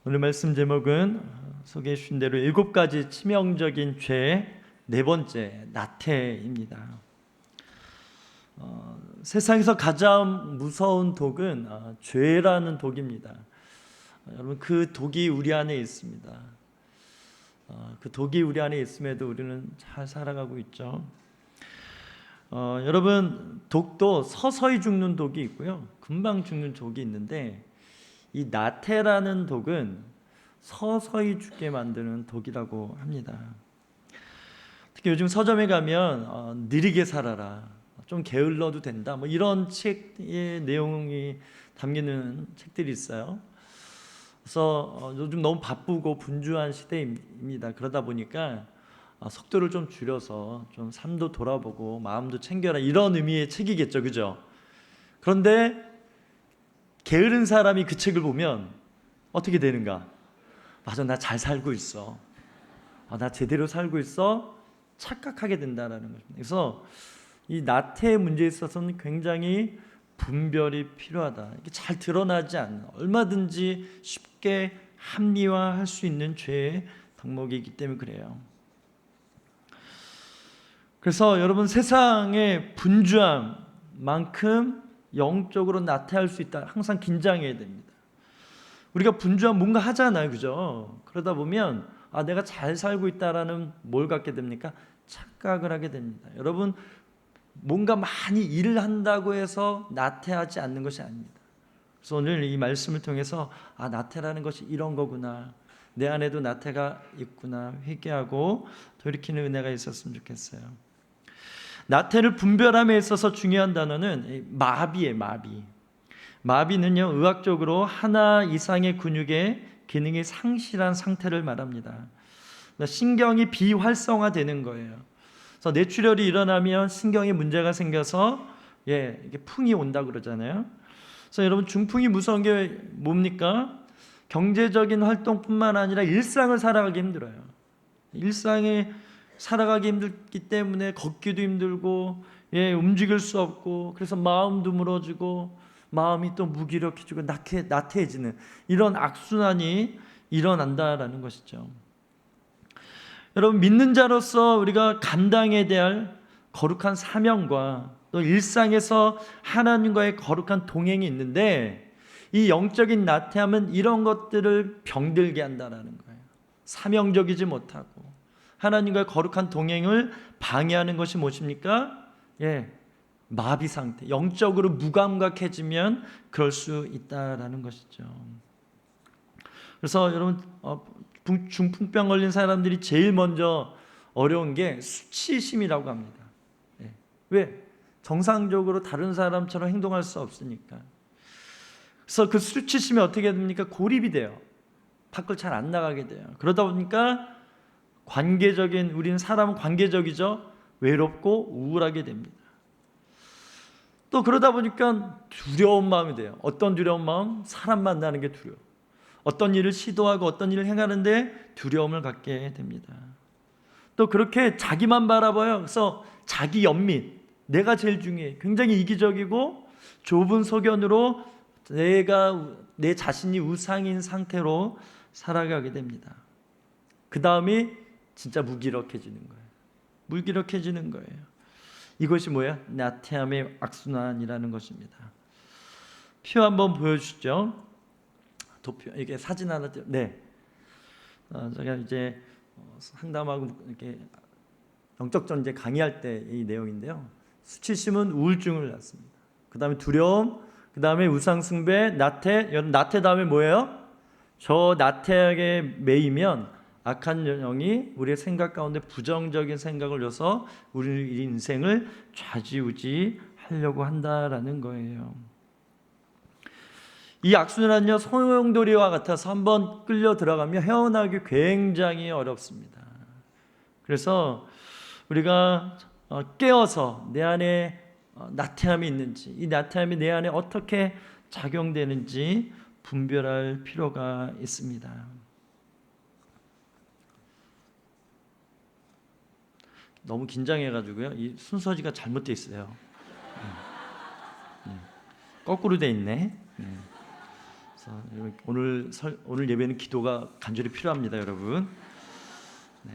오늘 말씀 제목은 소개해 주신 대로 7가지 치명적인 죄 네 번째, 나태입니다. 세상에서 가장 무서운 독은 죄라는 독입니다. 여러분, 그 독이 우리 안에 있습니다. 그 독이 우리 안에 있음에도 우리는 잘 살아가고 있죠. 여러분, 독도 서서히 죽는 독이 있고요, 금방 죽는 독이 있는데, 이 나태라는 독은 서서히 죽게 만드는 독이라고 합니다. 특히 요즘 서점에 가면 느리게 살아라, 좀 게을러도 된다, 뭐 이런 책의 내용이 담기는 책들이 있어요. 그래서 요즘 너무 바쁘고 분주한 시대입니다. 그러다 보니까 속도를 좀 줄여서 좀 삶도 돌아보고 마음도 챙겨라, 이런 의미의 책이겠죠, 그죠? 그런데 게으른 사람이 그 책을 보면 어떻게 되는가? 맞아, 나 잘 살고 있어, 나 제대로 살고 있어, 착각하게 된다라는 것입니다. 그래서 이 나태의 문제에 있어서는 굉장히 분별이 필요하다. 이게 잘 드러나지 않는, 얼마든지 쉽게 합리화할 수 있는 죄의 덕목이기 때문에 그래요. 그래서 여러분, 세상의 분주함만큼 영적으로 나태할 수 있다. 항상 긴장해야 됩니다. 우리가 분주함 뭔가 하잖아요, 그죠? 그러다 보면 내가 잘 살고 있다라는 뭘 갖게 됩니까? 착각을 하게 됩니다. 여러분, 뭔가 많이 일을 한다고 해서 나태하지 않는 것이 아닙니다. 그래서 오늘 이 말씀을 통해서 나태라는 것이 이런 거구나, 내 안에도 나태가 있구나 회개하고 돌이키는 은혜가 있었으면 좋겠어요. 나태를 분별함에 있어서 중요한 단어는 마비예요. 마비는요, 의학적으로 하나 이상의 근육의 기능이 상실한 상태를 말합니다. 신경이 비활성화되는 거예요. 그래서 뇌출혈이 일어나면 신경에 문제가 생겨서 이게 풍이 온다 그러잖아요. 그래서 여러분, 중풍이 무서운 게 뭡니까? 경제적인 활동뿐만 아니라 일상을 살아가기 힘들어요. 일상에 살아가기 힘들기 때문에 걷기도 힘들고, 움직일 수 없고, 그래서 마음도 무너지고, 마음이 또 무기력해지고 나태해지는 이런 악순환이 일어난다라는 것이죠. 여러분, 믿는 자로서 우리가 감당해야 될 거룩한 사명과 또 일상에서 하나님과의 거룩한 동행이 있는데, 이 영적인 나태함은 이런 것들을 병들게 한다는 거예요. 사명적이지 못하고 하나님과의 거룩한 동행을 방해하는 것이 무엇입니까? 마비 상태, 영적으로 무감각해지면 그럴 수 있다라는 것이죠. 그래서 여러분, 중풍병 걸린 사람들이 제일 먼저 어려운 게 수치심이라고 합니다. 왜? 정상적으로 다른 사람처럼 행동할 수 없으니까. 그래서 그 수치심이 어떻게 됩니까? 고립이 돼요. 밖을 잘 안 나가게 돼요. 그러다 보니까 우리는 사람은 관계적이죠. 외롭고 우울하게 됩니다. 또 그러다 보니까 두려운 마음이 돼요. 어떤 두려운 마음? 사람 만나는 게 두려워. 어떤 일을 시도하고 어떤 일을 행하는데 두려움을 갖게 됩니다. 또 그렇게 자기만 바라봐요. 그래서 자기 연민, 내가 제일 중요해. 굉장히 이기적이고 좁은 소견으로 내 자신이 우상인 상태로 살아가게 됩니다. 그 다음이 진짜 무기력해지는 거예요. 이것이 뭐야? 나태함의 악순환이라는 것입니다. 표 한번 보여주시죠. 도표, 이게 사진 하나. 네. 제가 이제 상담하고 이렇게 영적 전쟁 강의할 때 이 내용인데요. 수치심은 우울증을 낳습니다. 그 다음에 두려움, 그 다음에 우상숭배, 나태. 나태 다음에 뭐예요? 저 나태하게 매이면 악한 영이 우리의 생각 가운데 부정적인 생각을 줘서 우리 인생을 좌지우지하려고 한다라는 거예요. 이 악순환은요, 소용돌이와 같아서 한번 끌려 들어가면 헤어나기 굉장히 어렵습니다. 그래서 우리가 깨어서 내 안에 나태함이 있는지, 이 나태함이 내 안에 어떻게 작용되는지 분별할 필요가 있습니다. 너무 긴장해가지고요, 이 순서지가 잘못되어 있어요. 거꾸로 돼 있네. 그래서 오늘 예배는 기도가 간절히 필요합니다, 여러분. 네.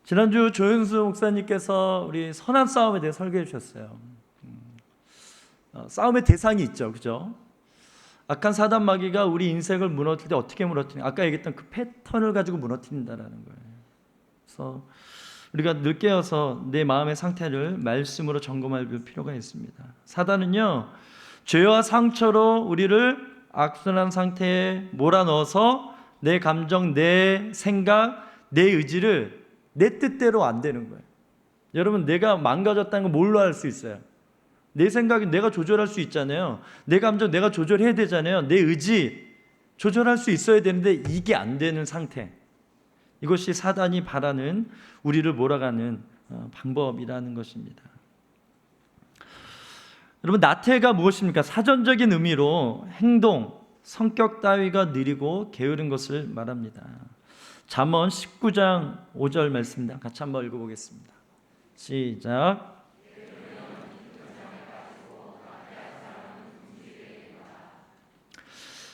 지난주 조영수 목사님께서 우리 선한 싸움에 대해 설교해 주셨어요. 싸움의 대상이 있죠, 그죠? 악한 사단 마귀가 우리 인생을 무너뜨릴 때 어떻게 무너뜨리냐? 아까 얘기했던 그 패턴을 가지고 무너뜨린다라는 거예요. 그래서 우리가 늘 깨어서 내 마음의 상태를 말씀으로 점검할 필요가 있습니다. 사단은요, 죄와 상처로 우리를 악순환 상태에 몰아넣어서 내 감정, 내 생각, 내 의지를 내 뜻대로 안 되는 거예요. 여러분, 내가 망가졌다는 걸 뭘로 알 수 있어요? 내 생각이 내가 조절할 수 있잖아요. 내 감정 내가 조절해야 되잖아요. 내 의지 조절할 수 있어야 되는데 이게 안 되는 상태. 이것이 사단이 바라는 우리를 몰아가는 방법이라는 것입니다. 여러분, 나태가 무엇입니까? 사전적인 의미로 행동, 성격 따위가 느리고 게으른 것을 말합니다. 잠언 19장 5절 말씀입니다. 같이 한번 읽어보겠습니다. 시작.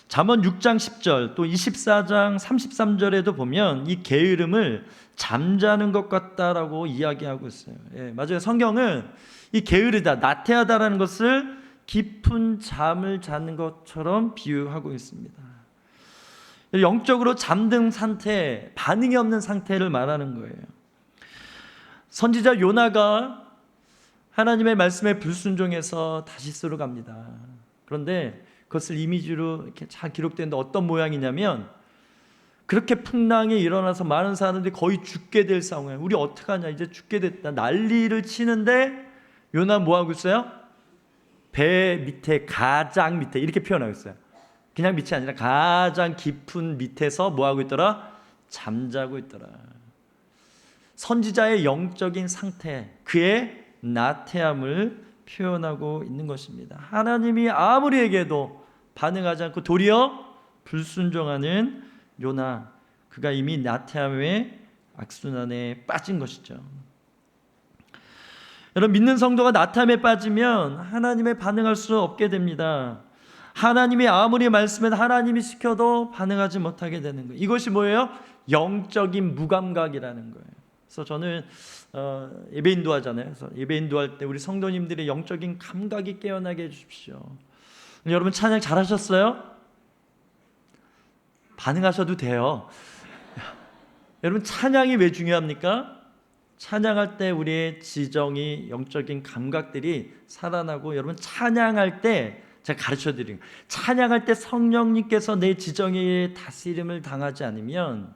잠언 6장 10절 또 24장 33절에도 보면 이 게으름을 잠자는 것 같다라고 이야기하고 있어요. 예, 맞아요. 성경은 이 게으르다, 나태하다라는 것을 깊은 잠을 자는 것처럼 비유하고 있습니다. 영적으로 잠든 상태, 반응이 없는 상태를 말하는 거예요. 선지자 요나가 하나님의 말씀에 불순종해서 다시스로 갑니다. 그런데 그것을 이미지로 이렇게 잘 기록되는데 어떤 모양이냐면, 그렇게 풍랑이 일어나서 많은 사람들이 거의 죽게 될 상황이에요. 우리 어떡하냐, 이제 죽게 됐다, 난리를 치는데 요나 뭐 하고 있어요? 배 밑에, 가장 밑에, 이렇게 표현하고 있어요. 그냥 밑이 아니라 가장 깊은 밑에서 뭐 하고 있더라? 잠자고 있더라. 선지자의 영적인 상태, 그의 나태함을 표현하고 있는 것입니다. 하나님이 아무리 얘기해도 반응하지 않고 도리어 불순종하는 요나, 그가 이미 나태함의 악순환에 빠진 것이죠. 여러분, 믿는 성도가 나태함에 빠지면 하나님에 반응할 수 없게 됩니다. 하나님이 아무리 말씀해도 하나님이 시켜도 반응하지 못하게 되는 거예요. 이것이 뭐예요? 영적인 무감각이라는 거예요. 그래서 저는 예배 인도하잖아요. 그래서 예배 인도할 때 우리 성도님들의 영적인 감각이 깨어나게 해주십시오. 여러분, 찬양 잘하셨어요? 반응하셔도 돼요. 여러분, 찬양이 왜 중요합니까? 찬양할 때 우리의 지정이, 영적인 감각들이 살아나고, 여러분, 찬양할 때 제가 가르쳐 드린, 찬양할 때 성령님께서 내 지정의 다스림을 당하지 않으면,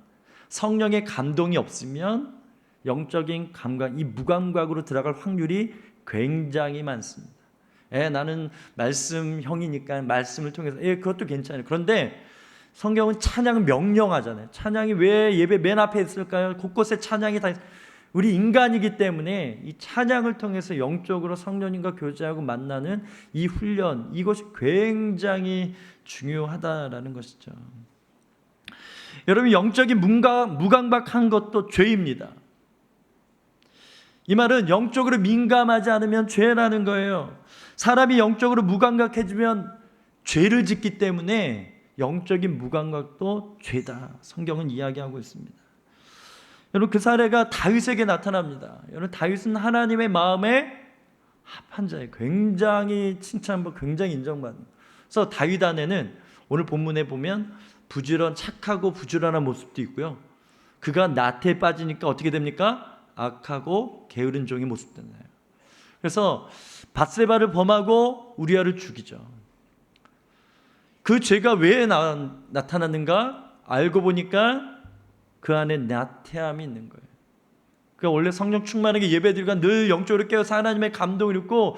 성령의 감동이 없으면 영적인 감각, 이 무감각으로 들어갈 확률이 굉장히 많습니다. 나는 말씀형이니까 말씀을 통해서 그것도 괜찮아요. 그런데 성경은 찬양은 명령하잖아요. 찬양이 왜 예배 맨 앞에 있을까요? 곳곳에 찬양이 다 있어요. 우리 인간이기 때문에 이 찬양을 통해서 영적으로 성령님과 교제하고 만나는 이 훈련, 이것이 굉장히 중요하다라는 것이죠. 여러분, 영적인 무감각한 것도 죄입니다. 이 말은 영적으로 민감하지 않으면 죄라는 거예요. 사람이 영적으로 무감각해지면 죄를 짓기 때문에 영적인 무감각도 죄다, 성경은 이야기하고 있습니다. 여러분, 그 사례가 다윗에게 나타납니다. 여러분, 다윗은 하나님의 마음에 합한 자예요. 굉장히 칭찬받고 굉장히 인정받는. 그래서 다윗 안에는 오늘 본문에 보면 착하고 부지런한 모습도 있고요. 그가 나태에 빠지니까 어떻게 됩니까? 악하고 게으른 종의 모습 되나요? 그래서 밧세바를 범하고 우리아를 죽이죠. 그 죄가 왜 나타났는가? 알고 보니까 그 안에 나태함이 있는 거예요. 그러니까 원래 성령 충만하게 예배드리고 늘 영적으로 깨어서 하나님의 감동을 입고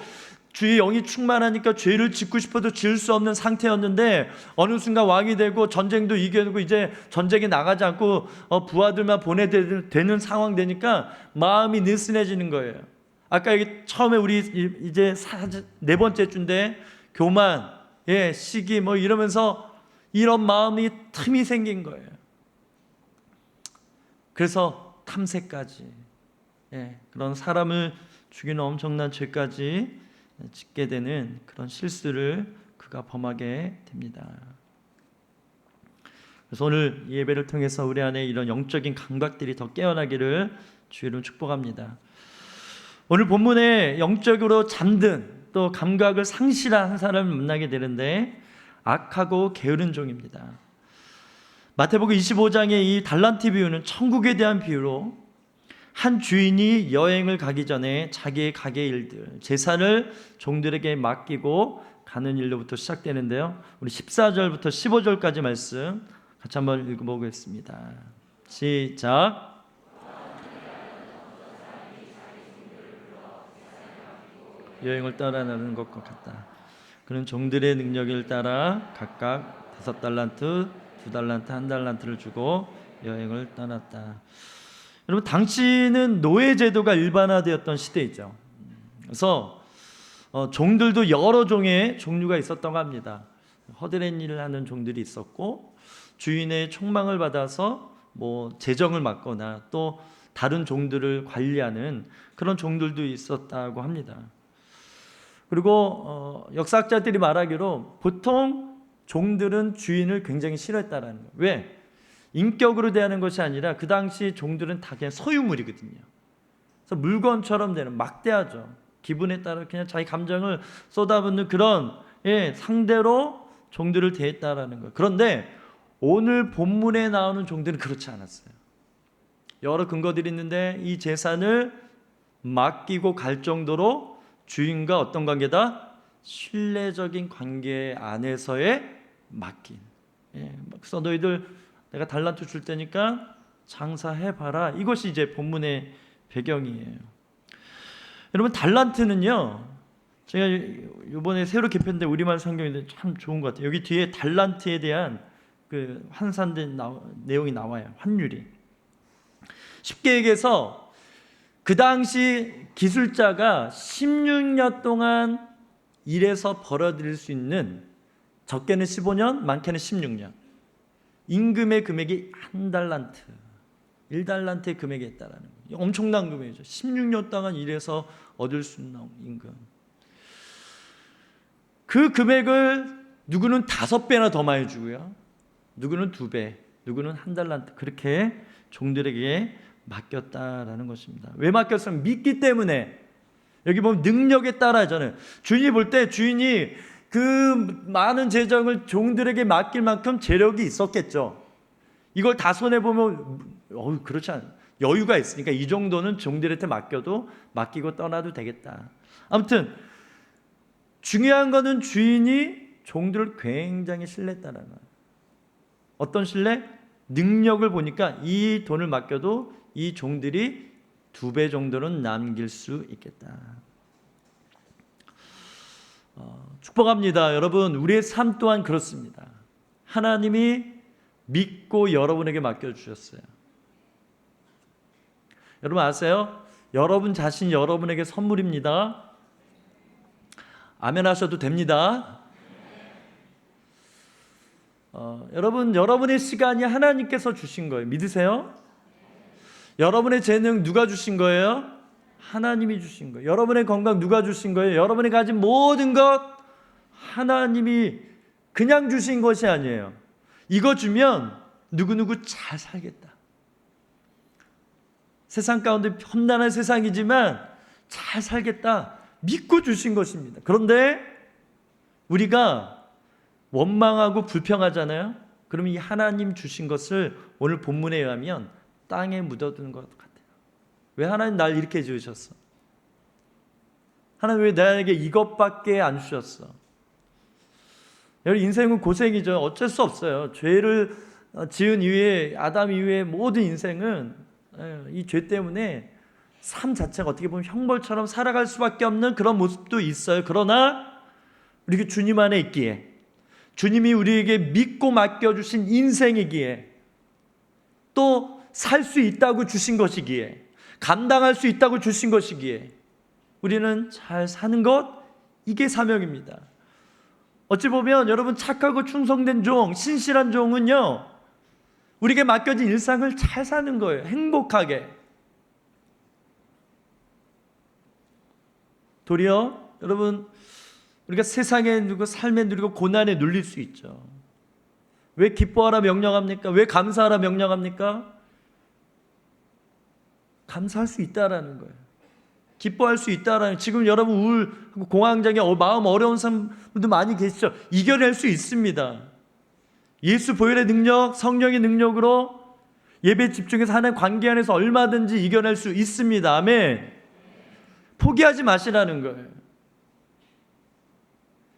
주의 영이 충만하니까 죄를 짓고 싶어도 지을 수 없는 상태였는데, 어느 순간 왕이 되고 전쟁도 이겨내고 이제 전쟁에 나가지 않고 부하들만 보내되는 상황 되니까 마음이 느슨해지는 거예요. 아까 여기 처음에 우리 이제 네 번째 주인데 교만, 시기 뭐 이러면서 이런 마음이 틈이 생긴 거예요. 그래서 탐색까지, 그런 사람을 죽이는 엄청난 죄까지 짓게 되는 그런 실수를 그가 범하게 됩니다. 그래서 오늘 예배를 통해서 우리 안에 이런 영적인 감각들이 더 깨어나기를 주의로 축복합니다. 오늘 본문에 영적으로 잠든 또 감각을 상실한 한 사람을 만나게 되는데 악하고 게으른 종입니다. 마태복음 25장의 이 달란트 비유는 천국에 대한 비유로 한 주인이 여행을 가기 전에 자기의 가게 일들, 재산을 종들에게 맡기고 가는 일로부터 시작되는데요. 우리 14절부터 15절까지 말씀 같이 한번 읽어보겠습니다. 시작. 여행을 떠나는 것과 같다. 그는 종들의 능력을 따라 각각 5달란트, 2달란트, 1달란트를 주고 여행을 떠났다. 여러분, 당시는 노예 제도가 일반화되었던 시대이죠. 그래서 종들도 여러 종의 종류가 있었다고 합니다. 허드렛 일을 하는 종들이 있었고, 주인의 총망을 받아서 재정을 맡거나 또 다른 종들을 관리하는 그런 종들도 있었다고 합니다. 그리고 역사학자들이 말하기로 보통 종들은 주인을 굉장히 싫어했다라는 거예요. 왜? 인격으로 대하는 것이 아니라 그 당시 종들은 다 그냥 소유물이거든요. 그래서 물건처럼 되는, 막대하죠. 기분에 따라 그냥 자기 감정을 쏟아붓는 그런 상대로 종들을 대했다라는 거예요. 그런데 오늘 본문에 나오는 종들은 그렇지 않았어요. 여러 근거들이 있는데 이 재산을 맡기고 갈 정도로 주인과 어떤 관계다? 신뢰적인 관계 안에서의 맡긴. 그래서 너희들 내가 달란트 줄 테니까 장사해봐라. 이것이 이제 본문의 배경이에요. 여러분, 달란트는요, 제가 이번에 새로 개편된 우리말 성경인데 참 좋은 것 같아요. 여기 뒤에 달란트에 대한 그 환산된 내용이 나와요. 환율이. 쉽게 얘기해서 그 당시 기술자가 16년 동안 일해서 벌어들일 수 있는, 적게는 15년, 많게는 16년, 임금의 금액이 1달란트, 1달란트의 금액이 있다라는 거예요. 엄청난 금액이죠. 16년 동안 일해서 얻을 수 있는 임금. 그 금액을 누구는 5배나 더 많이 주고요, 누구는 2배, 누구는 1달란트, 그렇게 종들에게 맡겼다라는 것입니다. 왜 맡겼으면 믿기 때문에. 여기 보면 능력에 따라 하잖아요. 주인이 볼 때 주인이 그 많은 재정을 종들에게 맡길 만큼 재력이 있었겠죠. 이걸 다 손해보면 그렇지 않아요. 여유가 있으니까 이 정도는 종들한테 맡기고 떠나도 되겠다. 아무튼 중요한 거는 주인이 종들을 굉장히 신뢰했다는 거예요. 어떤 신뢰? 능력을 보니까 이 돈을 맡겨도 이 종들이 2배 정도는 남길 수 있겠다. 축복합니다. 여러분, 우리의 삶 또한 그렇습니다. 하나님이 믿고 여러분에게 맡겨주셨어요. 여러분 아세요? 여러분 자신이 여러분에게 선물입니다. 아멘 하셔도 됩니다. 여러분, 여러분의 시간이 하나님께서 주신 거예요. 믿으세요? 여러분의 재능 누가 주신 거예요? 하나님이 주신 거예요. 여러분의 건강 누가 주신 거예요? 여러분이 가진 모든 것 하나님이 그냥 주신 것이 아니에요. 이거 주면 누구누구 잘 살겠다. 세상 가운데 험난한 세상이지만 잘 살겠다 믿고 주신 것입니다. 그런데 우리가 원망하고 불평하잖아요. 그러면 이 하나님 주신 것을 오늘 본문에 의하면 땅에 묻어두는 것 같아요. 왜 하나님 날 이렇게 지으셨어? 하나님 왜 나에게 이것밖에 안 주셨어? 여러분, 인생은 고생이죠. 어쩔 수 없어요. 죄를 지은 이후에, 아담 이후에 모든 인생은 이 죄 때문에 삶 자체가 어떻게 보면 형벌처럼 살아갈 수밖에 없는 그런 모습도 있어요. 그러나 우리가 주님 안에 있기에, 주님이 우리에게 믿고 맡겨주신 인생이기에, 또 살 수 있다고 주신 것이기에, 감당할 수 있다고 주신 것이기에 우리는 잘 사는 것, 이게 사명입니다. 어찌 보면 여러분, 착하고 충성된 종, 신실한 종은요, 우리에게 맡겨진 일상을 잘 사는 거예요. 행복하게. 도리어 여러분, 우리가 세상에 누리고 삶에 누리고 고난에 눌릴 수 있죠. 왜 기뻐하라 명령합니까? 왜 감사하라 명령합니까? 감사할 수 있다라는 거예요. 기뻐할 수 있다라는, 지금 여러분 우울하고 공황장애 마음 어려운 사람들도 많이 계시죠. 이겨낼 수 있습니다. 예수 보혈의 능력, 성령의 능력으로 예배 집중해서 하나님 관계 안에서 얼마든지 이겨낼 수 있습니다. 아멘. 포기하지 마시라는 거예요.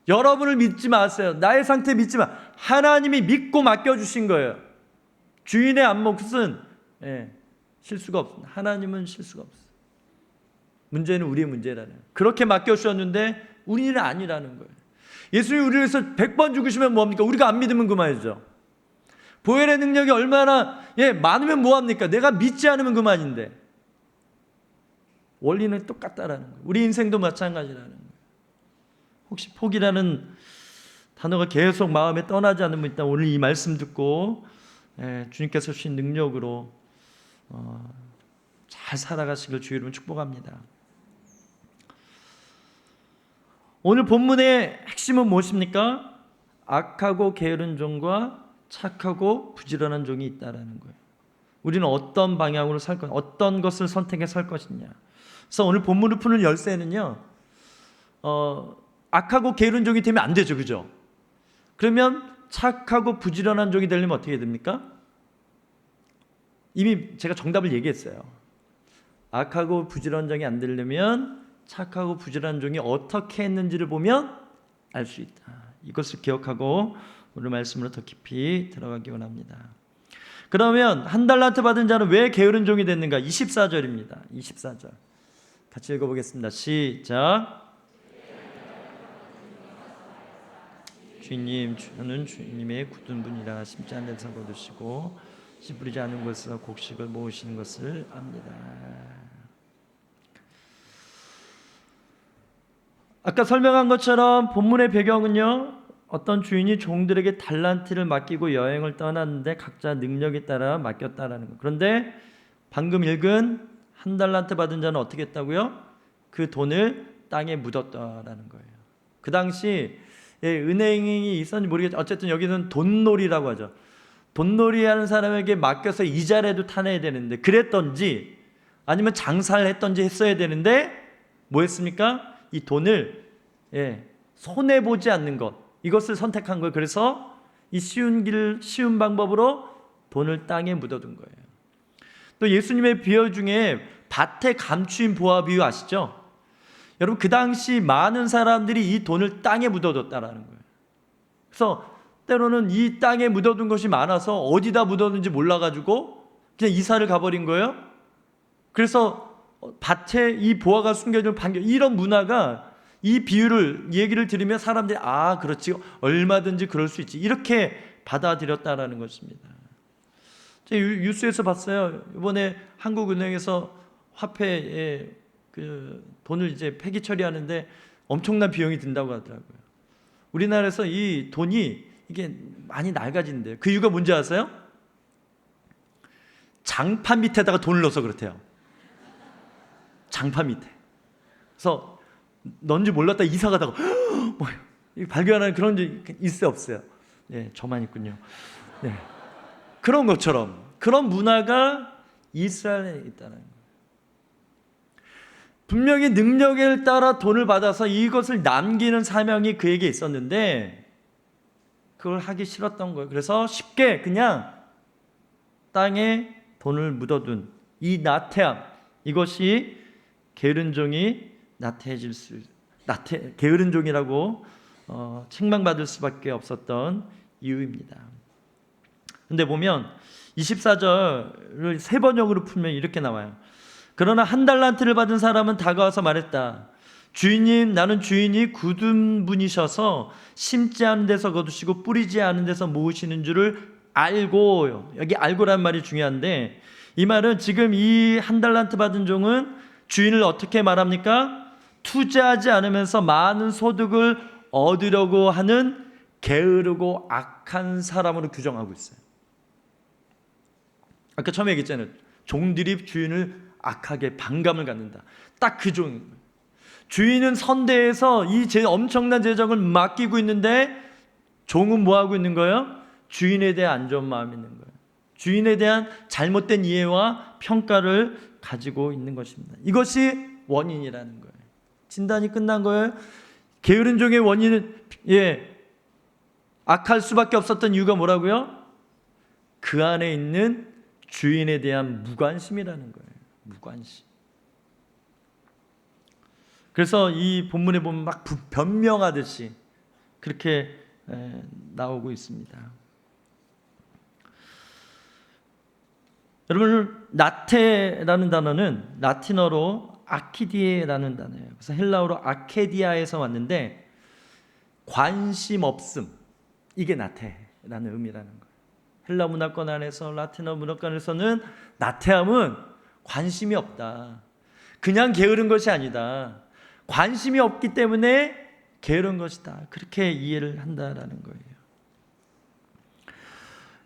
여러분을 믿지 마세요. 나의 상태 믿지 마. 하나님이 믿고 맡겨주신 거예요. 주인의 안목은 실수가 없습니다. 하나님은 실수가 없어요. 문제는 우리의 문제라는 거예요. 그렇게 맡겨주셨는데 우리는 아니라는 거예요. 예수님이 우리를 위해서 100번 죽으시면 뭐합니까? 우리가 안 믿으면 그만이죠. 보혈의 능력이 얼마나 많으면 뭐합니까? 내가 믿지 않으면 그만인데. 원리는 똑같다라는 거예요. 우리 인생도 마찬가지라는 거예요. 혹시 포기라는 단어가 계속 마음에 떠나지 않으면 일단 오늘 이 말씀 듣고 주님께서 주신 능력으로 잘 살아가시길 주의 이름으로 축복합니다. 오늘 본문의 핵심은 무엇입니까? 악하고 게으른 종과 착하고 부지런한 종이 있다라는 거예요. 우리는 어떤 방향으로 살 것이냐, 어떤 것을 선택해 살 것이냐. 그래서 오늘 본문을 푸는 열쇠는요, 악하고 게으른 종이 되면 안 되죠, 그죠? 그러면 착하고 부지런한 종이 되려면 어떻게 됩니까? 이미 제가 정답을 얘기했어요. 악하고 부지런한 종이 안 되려면 착하고 부지런한 종이 어떻게 했는지를 보면 알 수 있다. 이것을 기억하고 오늘 말씀으로 더 깊이 들어가기 원합니다. 그러면 한 달란트 받은 자는 왜 게으른 종이 됐는가? 24절입니다. 24절 같이 읽어보겠습니다. 시작. 주인님, 저는 주인님의 굳은 분이라 심지 않는 데서 거두시고 씨 뿌리지 않은 곳에서 곡식을 모으시는 것을 압니다. 아까 설명한 것처럼 본문의 배경은요, 어떤 주인이 종들에게 달란트를 맡기고 여행을 떠났는데 각자 능력에 따라 맡겼다라는 거. 그런데 방금 읽은 한 달란트 받은 자는 어떻게 했다고요? 그 돈을 땅에 묻었다라는 거예요. 그 당시 은행이 있었는지 모르겠지만 어쨌든 여기는 돈놀이라고 하죠. 돈놀이 하는 사람에게 맡겨서 이자라도 타내야 되는데, 그랬던지 아니면 장사를 했던지 했어야 되는데 뭐 했습니까? 이 돈을 손해보지 않는 것, 이것을 선택한 거예요. 그래서 이 쉬운 방법으로 돈을 땅에 묻어둔 거예요. 또 예수님의 비유 중에 밭에 감추인 보화 비유 아시죠? 여러분, 그 당시 많은 사람들이 이 돈을 땅에 묻어뒀다라는 거예요. 그래서 때로는 이 땅에 묻어둔 것이 많아서 어디다 묻어둔지 몰라가지고 그냥 이사를 가버린 거예요. 그래서 밭에 이 보화가 숨겨진 반경, 이런 문화가, 이 비유를 얘기를 들으면 사람들이 그렇지, 얼마든지 그럴 수 있지, 이렇게 받아들였다라는 것입니다. 제가 뉴스에서 봤어요. 이번에 한국은행에서 화폐에 그 돈을 이제 폐기 처리하는데 엄청난 비용이 든다고 하더라고요. 우리나라에서 이 돈이 이게 많이 낡아진대요. 그 이유가 뭔지 아세요? 장판 밑에다가 돈을 넣어서 그렇대요. 장판 밑에. 그래서 넌지 몰랐다 이사 가다가 뭐야, 발견하는 그런 적 있어요, 없어요? 저만 있군요. 그런 것처럼 그런 문화가 이스라엘에 있다는 거예요. 분명히 능력에 따라 돈을 받아서 이것을 남기는 사명이 그에게 있었는데 그걸 하기 싫었던 거예요. 그래서 쉽게 그냥 땅에 돈을 묻어둔 이 나태함, 이것이 게으른 종이 게으른 종이라고 책망받을 수밖에 없었던 이유입니다. 근데 보면 24절을 세 번역으로 풀면 이렇게 나와요. 그러나 한 달란트를 받은 사람은 다가와서 말했다. 주인님, 나는 주인이 굳은 분이셔서 심지 않은 데서 거두시고 뿌리지 않은 데서 모으시는 줄을 알고요. 여기 알고란 말이 중요한데, 이 말은 지금 이 한 달란트 받은 종은 주인을 어떻게 말합니까? 투자하지 않으면서 많은 소득을 얻으려고 하는 게으르고 악한 사람으로 규정하고 있어요. 아까 처음에 얘기했잖아요. 종들이 주인을 악하게 반감을 갖는다. 딱 그 종인 거예요. 주인은 선대에서 이 엄청난 재정을 맡기고 있는데 종은 뭐 하고 있는 거예요? 주인에 대한 안 좋은 마음이 있는 거예요. 주인에 대한 잘못된 이해와 평가를 가지고 있는 것입니다. 이것이 원인이라는 거예요. 진단이 끝난 거예요. 게으른 종의 원인은 악할 수밖에 없었던 이유가 뭐라고요? 그 안에 있는 주인에 대한 무관심이라는 거예요. 무관심. 그래서 이 본문에 보면 막 변명하듯이 그렇게 나오고 있습니다. 여러분, 나테라는 단어는 라틴어로 아키디에라는 단어예요. 그래서 헬라어로 아케디아에서 왔는데 관심 없음, 이게 나테라는 의미라는 거예요. 헬라 문화권 안에서, 라틴어 문화권에서는 나테함은 관심이 없다, 그냥 게으른 것이 아니다, 관심이 없기 때문에 게으른 것이다, 그렇게 이해를 한다라는 거예요.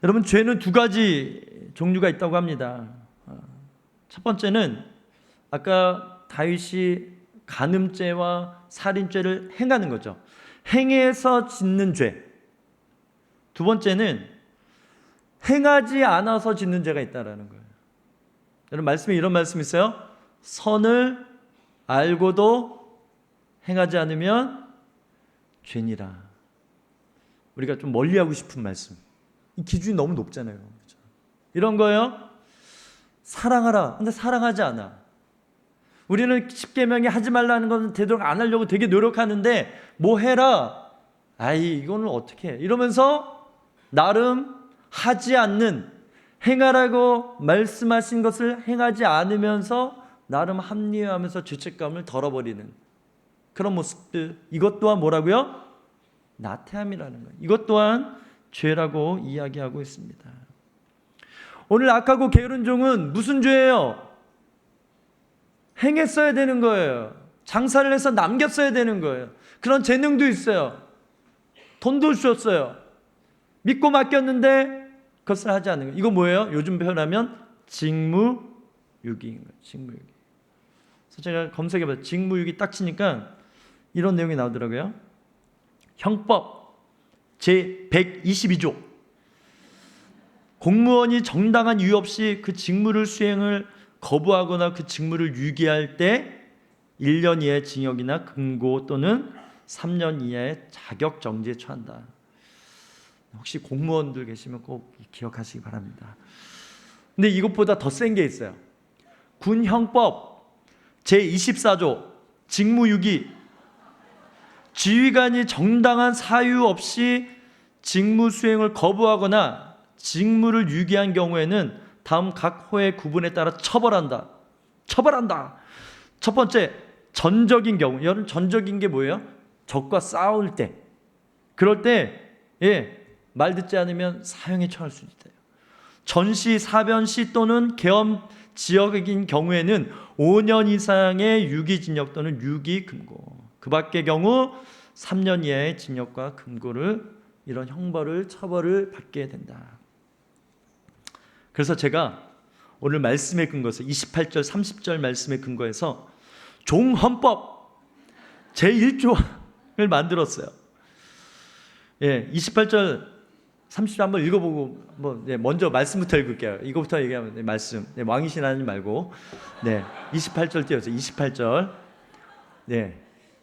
여러분, 죄는 두 가지 종류가 있다고 합니다. 첫 번째는 아까 다윗이 간음죄와 살인죄를 행하는 거죠. 행해서 짓는 죄. 두 번째는 행하지 않아서 짓는 죄가 있다라는 거예요. 여러분, 말씀에 이런 말씀이 있어요. 선을 알고도 행하지 않으면 죄니라. 우리가 좀 멀리하고 싶은 말씀. 이 기준이 너무 높잖아요. 그렇죠? 이런 거예요. 사랑하라. 근데 사랑하지 않아. 우리는 십계명에 하지 말라는 건 되도록 안 하려고 되게 노력하는데 뭐 해라. 아이, 이거는 어떻게 해. 이러면서 나름 하지 않는, 행하라고 말씀하신 것을 행하지 않으면서 나름 합리화하면서 죄책감을 덜어버리는 그런 모습들, 이것 또한 뭐라고요? 나태함이라는 거예요. 이것 또한 죄라고 이야기하고 있습니다. 오늘 악하고 게으른 종은 무슨 죄예요? 행했어야 되는 거예요. 장사를 해서 남겼어야 되는 거예요. 그런 재능도 있어요. 돈도 줬어요. 믿고 맡겼는데 그것을 하지 않는 거예요. 이거 뭐예요? 요즘 표현하면 직무유기인 거예요. 직무유기. 그래서 제가 검색해봤어요. 직무유기 딱 치니까 이런 내용이 나오더라고요. 형법 제122조. 공무원이 정당한 이유 없이 그 직무를 수행을 거부하거나 그 직무를 유기할 때 1년 이하의 징역이나 금고 또는 3년 이하의 자격정지에 처한다. 혹시 공무원들 계시면 꼭 기억하시기 바랍니다. 근데 이것보다 더 센 게 있어요. 군형법 제24조 직무유기. 지휘관이 정당한 사유 없이 직무 수행을 거부하거나 직무를 유기한 경우에는 다음 각 호의 구분에 따라 처벌한다. 첫 번째, 전적인 경우. 여러분, 전적인 게 뭐예요? 적과 싸울 때. 그럴 때 말 듣지 않으면 사형에 처할 수 있대요. 전시, 사변시 또는 계엄 지역인 경우에는 5년 이상의 유기징역 또는 유기금고, 그 밖의 경우 3년 이하의 징역과 금고를, 이런 형벌을, 처벌을 받게 된다. 그래서 제가 오늘 말씀에 근거해서 28절 30절 말씀에 근거해서 종헌법 제1조를 만들었어요. 28절 30절 한번 읽어보고 먼저 말씀부터 읽을게요. 이거부터 얘기하면 말씀. 왕이신 하나님 말고 28절 띄워서 28절.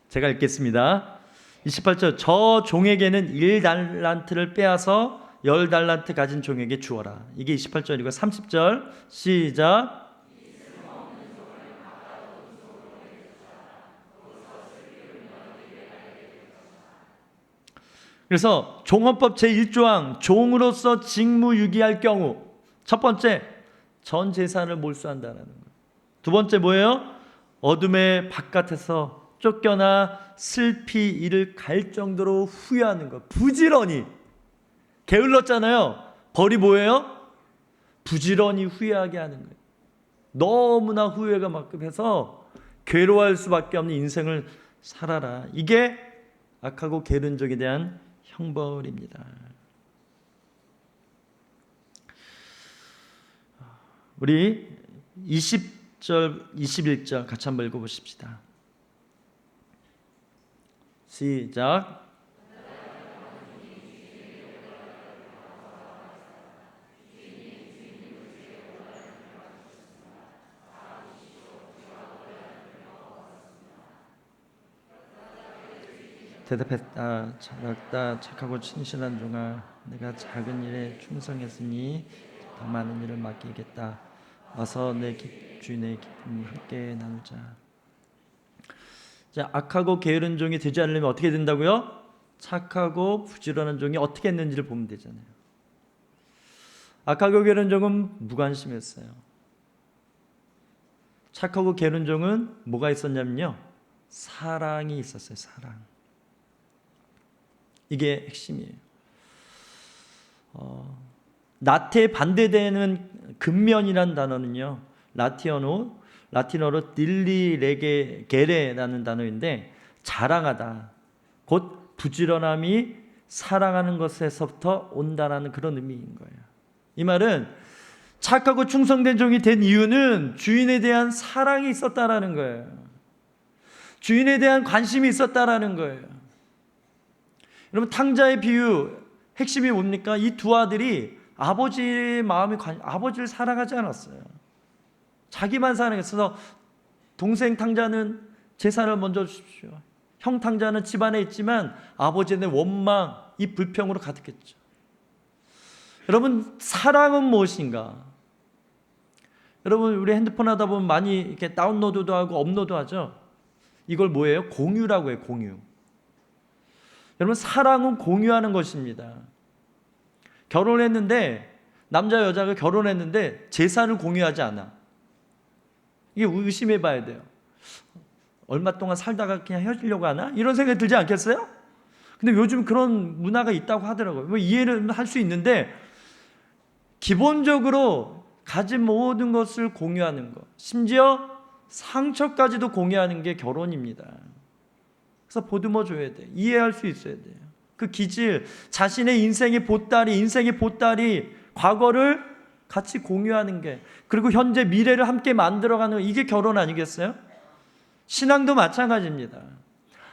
제가 읽겠습니다. 28절. 저 종에게는 1달란트를 빼앗아 10달란트 가진 종에게 주어라. 이게 28절이고 30절 시작. 그래서 종헌법 제1조항 종으로서 직무유기할 경우, 첫 번째, 전 재산을 몰수한다는 거예요. 두 번째 뭐예요? 어둠의 바깥에서 쫓겨나 슬피 이를 갈 정도로 후회하는 것. 부지런히 게을렀잖아요. 벌이 뭐예요? 부지런히 후회하게 하는 거예요. 너무나 후회가 막급해서 괴로워할 수밖에 없는 인생을 살아라. 이게 악하고 게으른 적에 대한 형벌입니다. 우리 20절, 21절 같이 한번 읽어보십시다. 시작. 대답했다. 잘했다. 착하고 친실한 종아, 내가 작은 일에 충성했으니 더 많은 일을 맡기겠다. 와서 내 주인의 기쁨을 함께 나누자. 자, 악하고 게으른 종이 되지 않으려면 어떻게 된다고요? 착하고 부지런한 종이 어떻게 했는지를 보면 되잖아요. 악하고 게으른 종은 무관심했어요. 착하고 게으른 종은 뭐가 있었냐면요, 사랑이 있었어요. 사랑. 이게 핵심이에요. 나태에 반대되는 근면이라는 단어는요, 라틴어로 딜리 게레라는 단어인데, 자랑하다, 곧 부지런함이 사랑하는 것에서부터 온다라는 그런 의미인 거예요. 이 말은 착하고 충성된 종이 된 이유는 주인에 대한 사랑이 있었다라는 거예요. 주인에 대한 관심이 있었다라는 거예요. 여러분, 탕자의 비유 핵심이 뭡니까? 이 두 아들이 아버지의 아버지를 사랑하지 않았어요. 자기만 사랑했어서 동생 탕자는 재산을 먼저 주십시오. 형 탕자는 집안에 있지만 아버지의 원망, 이 불평으로 가득했죠. 여러분, 사랑은 무엇인가? 여러분, 우리 핸드폰 하다 보면 많이 이렇게 다운로드도 하고 업로드 하죠. 이걸 뭐예요? 공유라고 해요. 공유. 여러분, 사랑은 공유하는 것입니다. 결혼했는데, 남자 여자가 결혼했는데 재산을 공유하지 않아. 이게 의심해 봐야 돼요. 얼마 동안 살다가 그냥 헤어지려고 하나? 이런 생각이 들지 않겠어요? 근데 요즘 그런 문화가 있다고 하더라고요. 뭐 이해를 할 수 있는데, 기본적으로 가진 모든 것을 공유하는 것, 심지어 상처까지도 공유하는 게 결혼입니다. 그래서 보듬어 줘야 돼. 이해할 수 있어야 돼요. 그 기질, 자신의 인생의 보따리, 과거를 같이 공유하는 게, 그리고 현재 미래를 함께 만들어가는 거, 이게 결혼 아니겠어요? 신앙도 마찬가지입니다.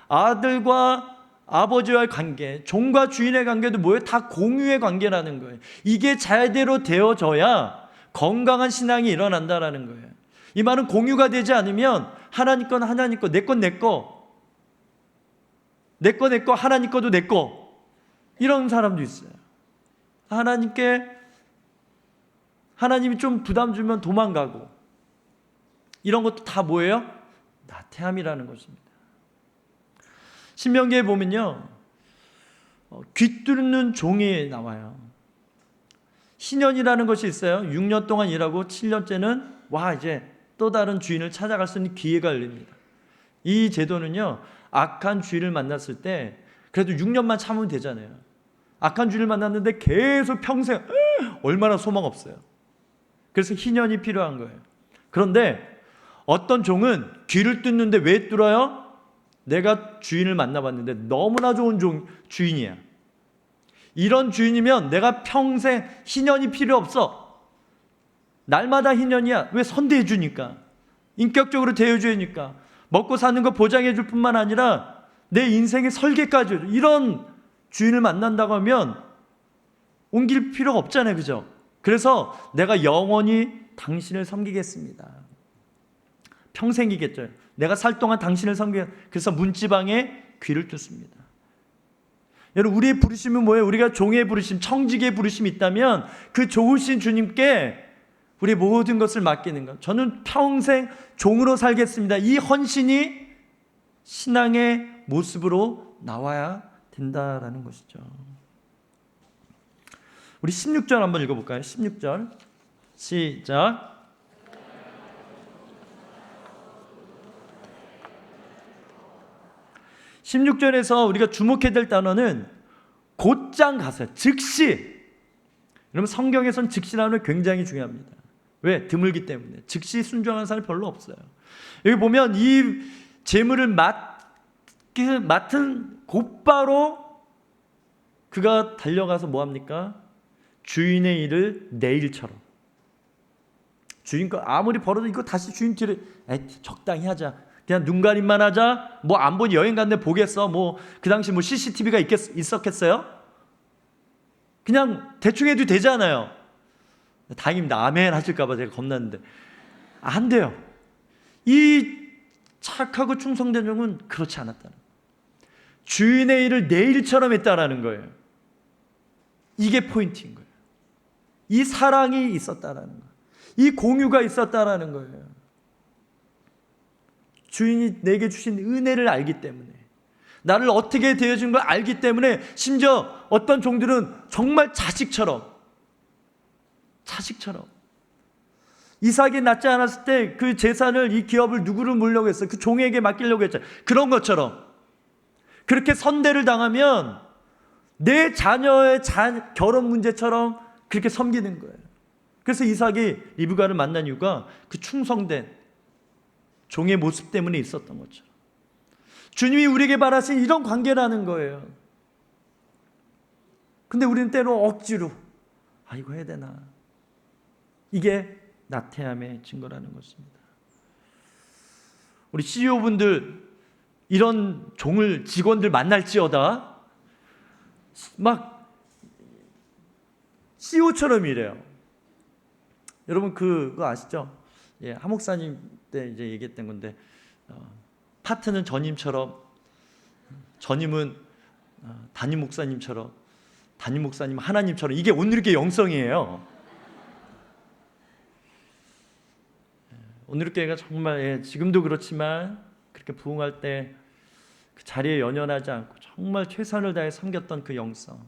아들과 아버지와의 관계, 종과 주인의 관계도 뭐예요? 다 공유의 관계라는 거예요. 이게 제대로 되어져야 건강한 신앙이 일어난다라는 거예요. 이 말은 공유가 되지 않으면 하나님 건 하나님 거, 내 건 내 거, 내 거, 하나님 거도 내 거, 이런 사람도 있어요. 하나님이 좀 부담 주면 도망가고, 이런 것도 다 뭐예요? 나태함이라는 것입니다. 신명기에 보면요, 귀 뚫는 종이 나와요. 신연이라는 것이 있어요. 6년 동안 일하고 7년째는 이제 또 다른 주인을 찾아갈 수 있는 기회가 열립니다. 이 제도는요, 악한 주인을 만났을 때 그래도 6년만 참으면 되잖아요. 악한 주인을 만났는데 계속 평생 얼마나 소망 없어요. 그래서 희년이 필요한 거예요. 그런데 어떤 종은 귀를 뚫는데 왜 뚫어요? 내가 주인을 만나봤는데 너무나 좋은 주인이야. 이런 주인이면 내가 평생 희년이 필요 없어. 날마다 희년이야. 왜? 선대해 주니까, 인격적으로 대해주니까, 먹고 사는 거 보장해 줄 뿐만 아니라 내 인생의 설계까지 해줘. 이런 주인을 만난다고 하면 옮길 필요가 없잖아요. 그죠? 그래서 내가 영원히 당신을 섬기겠습니다. 평생이겠죠. 내가 살 동안 당신을 그래서 문지방에 귀를 뚫습니다. 여러분, 우리의 부르심은 뭐예요? 우리가 종의 부르심, 청직의 부르심이 있다면 그 좋으신 주님께 우리의 모든 것을 맡기는 것. 저는 평생 종으로 살겠습니다. 이 헌신이 신앙의 모습으로 나와야 된다라는 것이죠. 우리 16절 한번 읽어볼까요? 16절 시작. 16절에서 우리가 주목해야 될 단어는 곧장 가세요. 즉시. 여러분, 성경에선 즉시라는 게 굉장히 중요합니다. 왜? 드물기 때문에. 즉시 순종하는 사람이 별로 없어요. 여기 보면 이 재물을 맡은 곧바로 그가 달려가서 뭐합니까? 주인의 일을 내 일처럼. 주인 거 아무리 벌어도 이거 다시 주인 뒤를 적당히 하자. 그냥 눈 가림만 하자. 뭐 안 본 여행 갔는데 보겠어. 뭐 그 당시 뭐 CCTV가 있었겠어요? 그냥 대충 해도 되잖아요. 다행입니다. 아멘 하실까봐 제가 겁났는데 안 돼요. 이 착하고 충성된 종은 그렇지 않았다는 거예요. 주인의 일을 내 일처럼 했다라는 거예요. 이게 포인트인 거예요. 이 사랑이 있었다라는 거예요. 이 공유가 있었다라는 거예요. 주인이 내게 주신 은혜를 알기 때문에, 나를 어떻게 대해준 걸 알기 때문에, 심지어 어떤 종들은 정말 자식처럼 이삭이 낳지 않았을 때 그 재산을, 이 기업을 누구를 물려고 했어요? 그 종에게 맡기려고 했잖아요. 그런 것처럼 그렇게 선대를 당하면 내 자녀의 결혼 문제처럼 그렇게 섬기는 거예요. 그래서 이삭이 리브가를 만난 이유가 그 충성된 종의 모습 때문에 있었던 거죠. 주님이 우리에게 바라신 이런 관계라는 거예요. 근데 우리는 때로 억지로 이거 해야 되나. 이게 나태함의 증거라는 것입니다. 우리 CEO분들 이런 직원들 만날지어다 막 CEO처럼 일해요. 여러분 그거 아시죠? 예, 한 목사님 때 이제 얘기했던 건데, 파트는 전임처럼, 전임은 담임 목사님처럼, 담임 목사님은 하나님처럼, 이게 온누리교회 영성이에요. 온누리교회가 정말 지금도 그렇지만 그렇게 부흥할 때 그 자리에 연연하지 않고 정말 최선을 다해 섬겼던 그 영성,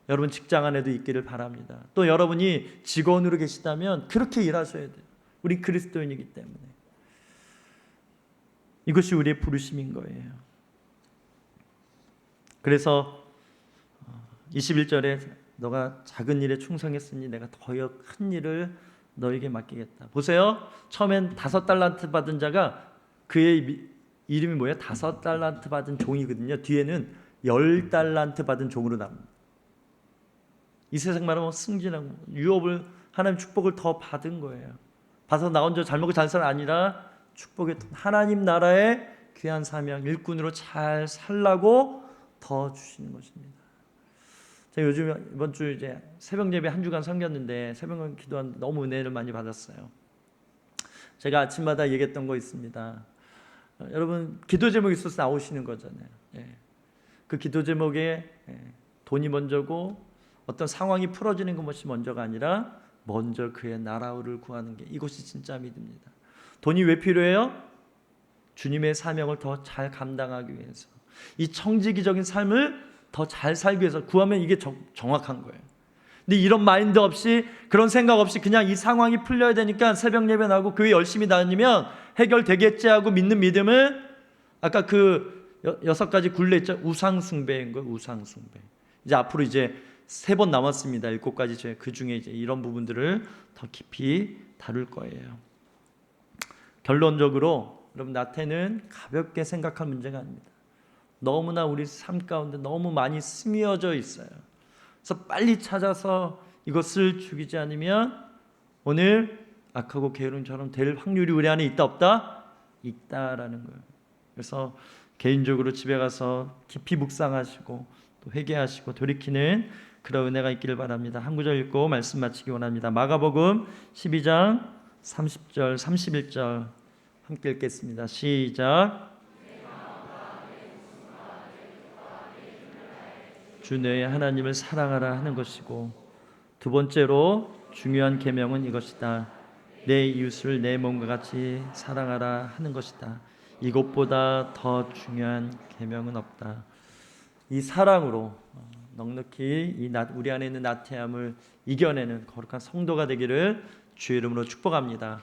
여러분 직장 안에도 있기를 바랍니다. 또 여러분이 직원으로 계시다면 그렇게 일하셔야 돼요. 우리 그리스도인이기 때문에. 이것이 우리의 부르심인 거예요. 그래서 21절에 너가 작은 일에 충성했으니 내가 더 큰 일을 너에게 맡기겠다. 보세요. 처음엔 5달란트 받은 자가, 그의 이름이 뭐예요? 5달란트 받은 종이거든요. 뒤에는 10달란트 받은 종으로 나옵니다. 이 세상 말하면 승진하고 유업을, 하나님 축복을 더 받은 거예요. 봐서 나 혼자 잘 먹고 잘 살아 아니라 축복의 하나님 나라의 귀한 사명, 일꾼으로 잘 살라고 더 주시는 것입니다. 제가 요즘 이번 주 이제 새벽 예배 한 주간 섬겼는데, 새벽 기도하는데 너무 은혜를 많이 받았어요. 제가 아침마다 얘기했던 거 있습니다. 여러분 기도 제목이 있어서 나오시는 거잖아요. 그 기도 제목에 돈이 먼저고 어떤 상황이 풀어지는 것이 먼저가 아니라 먼저 그의 나라를 구하는 게, 이것이 진짜 믿음입니다. 돈이 왜 필요해요? 주님의 사명을 더 잘 감당하기 위해서, 이 청지기적인 삶을 더 잘 살기 위해서 구하면 이게 정확한 거예요. 근데 이런 마인드 없이, 그런 생각 없이 그냥 이 상황이 풀려야 되니까 새벽 예배 나고 교회 열심히 다니면 해결되겠지 하고 믿는 믿음을, 아까 그 6가지 굴레 있죠? 우상숭배인 거예요. 우상숭배. 이제 앞으로 이제 3번 남았습니다. 7가지. 그 중에 이제 이런 부분들을 더 깊이 다룰 거예요. 결론적으로 여러분, 나태는 가볍게 생각할 문제가 아닙니다. 너무나 우리 삶 가운데 너무 많이 스며져 있어요. 그래서 빨리 찾아서 이것을 죽이지 않으면 오늘 악하고 게으름처럼 될 확률이 우리 안에 있다 없다? 있다라는 거예요. 그래서 개인적으로 집에 가서 깊이 묵상하시고 또 회개하시고 돌이키는 그런 은혜가 있기를 바랍니다. 한 구절 읽고 말씀 마치기 원합니다. 마가복음 12장 30절 31절 함께 읽겠습니다. 시작. 주 너의 하나님을 사랑하라 하는 것이고, 두 번째로 중요한 계명은 이것이다. 내 이웃을 내 몸과 같이 사랑하라 하는 것이다. 이것보다 더 중요한 계명은 없다. 이 사랑으로 넉넉히 우리 안에 있는 나태함을 이겨내는 거룩한 성도가 되기를 주의 이름으로 축복합니다.